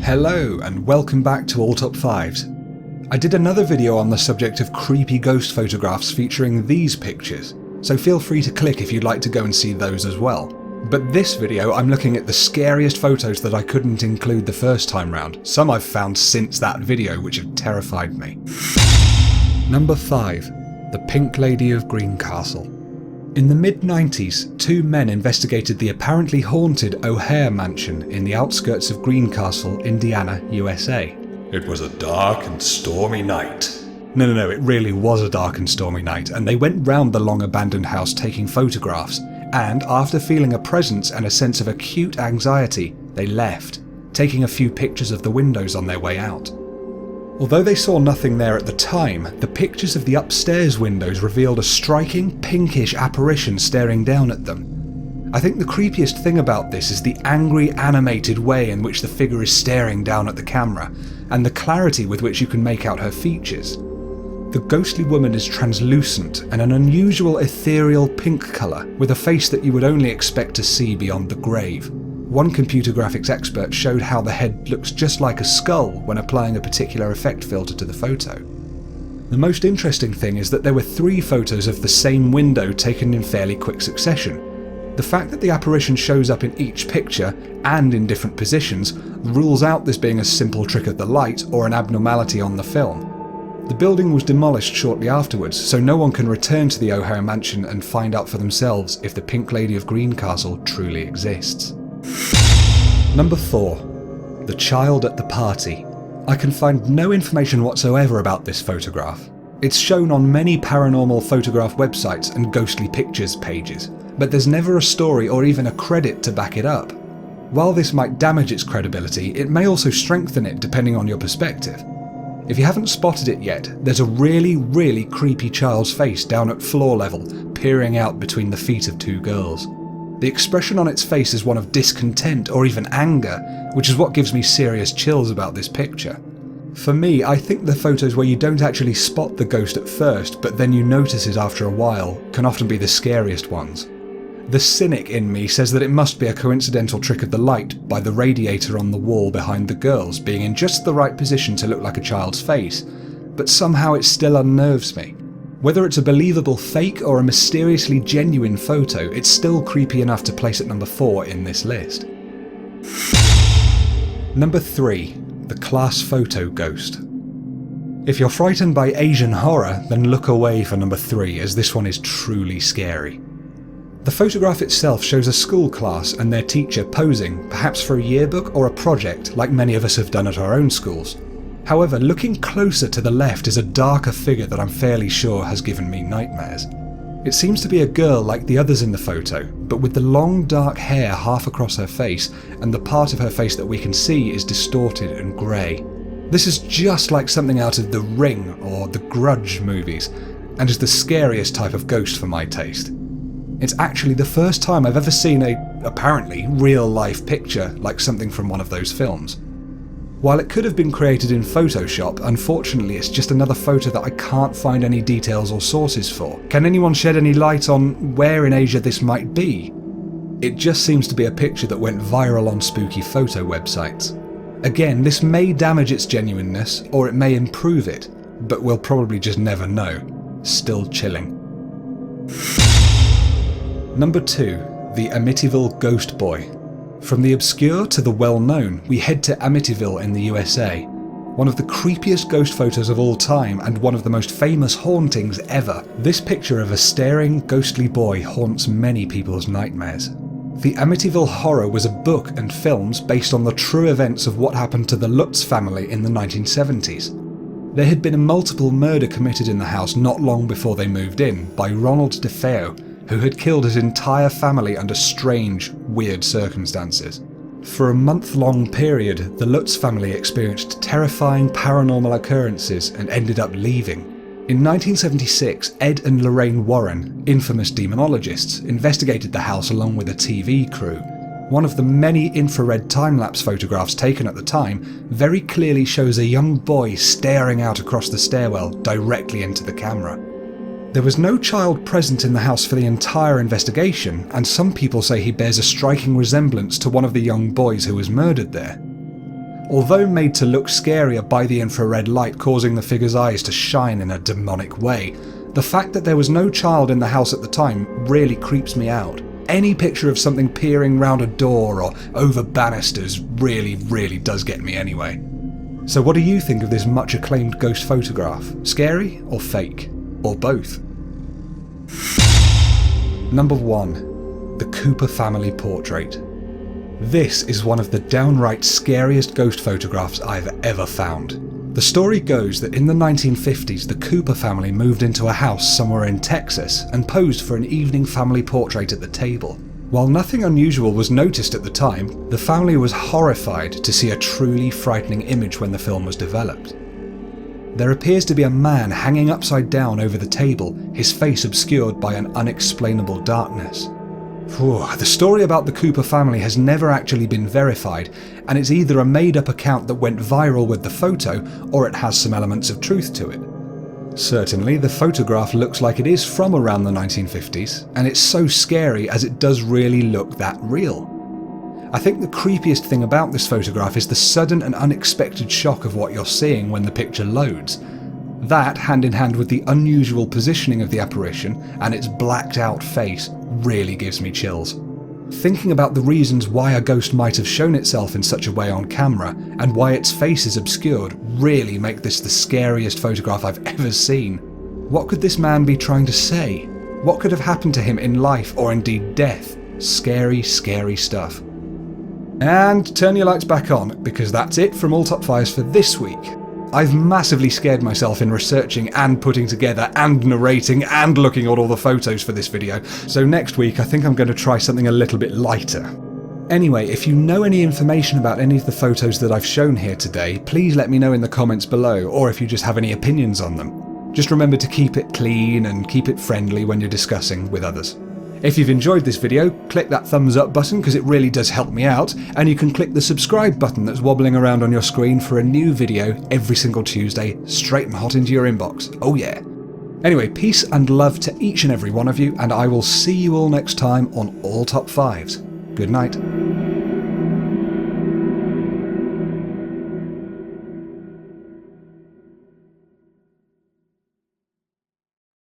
Hello and welcome back to All Top 5s. I did another video on the subject of creepy ghost photographs featuring these pictures, so feel free to click if you'd like to go and see those as well. But this video I'm looking at the scariest photos that I couldn't include the first time round, some I've found since that video which have terrified me. Number 5. The Pink Lady of Greencastle. In the mid-90s, two men investigated the apparently haunted O'Hare mansion in the outskirts of Greencastle, Indiana, USA. It was a dark and stormy night. No, it really was a dark and stormy night, and they went round the long abandoned house taking photographs, and after feeling a presence and a sense of acute anxiety, they left, taking a few pictures of the windows on their way out. Although they saw nothing there at the time, the pictures of the upstairs windows revealed a striking pinkish apparition staring down at them. I think the creepiest thing about this is the angry, animated way in which the figure is staring down at the camera, and the clarity with which you can make out her features. The ghostly woman is translucent and an unusual ethereal pink colour, with a face that you would only expect to see beyond the grave. One computer graphics expert showed how the head looks just like a skull when applying a particular effect filter to the photo. The most interesting thing is that there were 3 photos of the same window taken in fairly quick succession. The fact that the apparition shows up in each picture, and in different positions, rules out this being a simple trick of the light or an abnormality on the film. The building was demolished shortly afterwards, so no one can return to the O'Hare mansion and find out for themselves if the Pink Lady of Greencastle truly exists. Number 4. The Child at the Party. I can find no information whatsoever about this photograph. It's shown on many paranormal photograph websites and ghostly pictures pages, but there's never a story or even a credit to back it up. While this might damage its credibility, it may also strengthen it depending on your perspective. If you haven't spotted it yet, there's a really creepy child's face down at floor level, peering out between the feet of 2 girls. The expression on its face is one of discontent or even anger, which is what gives me serious chills about this picture. For me, I think the photos where you don't actually spot the ghost at first, but then you notice it after a while, can often be the scariest ones. The cynic in me says that it must be a coincidental trick of the light by the radiator on the wall behind the girls being in just the right position to look like a child's face, but somehow it still unnerves me. Whether it's a believable fake or a mysteriously genuine photo, it's still creepy enough to place at number 4 in this list. Number 3. The Class Photo Ghost. If you're frightened by Asian horror, then look away for number 3, as this one is truly scary. The photograph itself shows a school class and their teacher posing, perhaps for a yearbook or a project like many of us have done at our own schools. However, looking closer to the left is a darker figure that I'm fairly sure has given me nightmares. It seems to be a girl like the others in the photo, but with the long dark hair half across her face, and the part of her face that we can see is distorted and grey. This is just like something out of The Ring or the Grudge movies, and is the scariest type of ghost for my taste. It's actually the first time I've ever seen a, apparently, real-life picture like something from one of those films. While it could have been created in Photoshop, unfortunately it's just another photo that I can't find any details or sources for. Can anyone shed any light on where in Asia this might be? It just seems to be a picture that went viral on spooky photo websites. Again, this may damage its genuineness, or it may improve it, but we'll probably just never know. Still chilling. Number 2. The Amityville Ghost Boy. From the obscure to the well-known, we head to Amityville in the USA. One of the creepiest ghost photos of all time and one of the most famous hauntings ever. This picture of a staring, ghostly boy haunts many people's nightmares. The Amityville Horror was a book and films based on the true events of what happened to the Lutz family in the 1970s. There had been a multiple murder committed in the house not long before they moved in by Ronald DeFeo, who had killed his entire family under strange, weird circumstances. For a month-long period, the Lutz family experienced terrifying paranormal occurrences and ended up leaving. In 1976, Ed and Lorraine Warren, infamous demonologists, investigated the house along with a TV crew. One of the many infrared time-lapse photographs taken at the time very clearly shows a young boy staring out across the stairwell directly into the camera. There was no child present in the house for the entire investigation, and some people say he bears a striking resemblance to one of the young boys who was murdered there. Although made to look scarier by the infrared light causing the figure's eyes to shine in a demonic way, the fact that there was no child in the house at the time really creeps me out. Any picture of something peering round a door or over banisters really does get me anyway. So what do you think of this much acclaimed ghost photograph? Scary or fake? Or both? Number 1. The Cooper family portrait. This is one of the downright scariest ghost photographs I've ever found. The story goes that in the 1950s the Cooper family moved into a house somewhere in Texas and posed for an evening family portrait at the table. While nothing unusual was noticed at the time, the family was horrified to see a truly frightening image when the film was developed. There appears to be a man hanging upside down over the table, his face obscured by an unexplainable darkness. The story about the Cooper family has never actually been verified, and it's either a made-up account that went viral with the photo, or it has some elements of truth to it. Certainly, the photograph looks like it is from around the 1950s, and it's so scary as it does really look that real. I think the creepiest thing about this photograph is the sudden and unexpected shock of what you're seeing when the picture loads. That, hand in hand with the unusual positioning of the apparition and its blacked out face, really gives me chills. Thinking about the reasons why a ghost might have shown itself in such a way on camera, and why its face is obscured, really make this the scariest photograph I've ever seen. What could this man be trying to say? What could have happened to him in life or indeed death? Scary, scary stuff. And turn your lights back on, because that's it from All Top 5s for this week. I've massively scared myself in researching and putting together and narrating and looking at all the photos for this video, so next week I think I'm going to try something a little bit lighter. Anyway, if you know any information about any of the photos that I've shown here today, please let me know in the comments below, or if you just have any opinions on them. Just remember to keep it clean and keep it friendly when you're discussing with others. If you've enjoyed this video, click that thumbs up button because it really does help me out, and you can click the subscribe button that's wobbling around on your screen for a new video every single Tuesday, straight and hot into your inbox. Oh yeah. Anyway, peace and love to each and every one of you, and I will see you all next time on All Top 5s. Good night.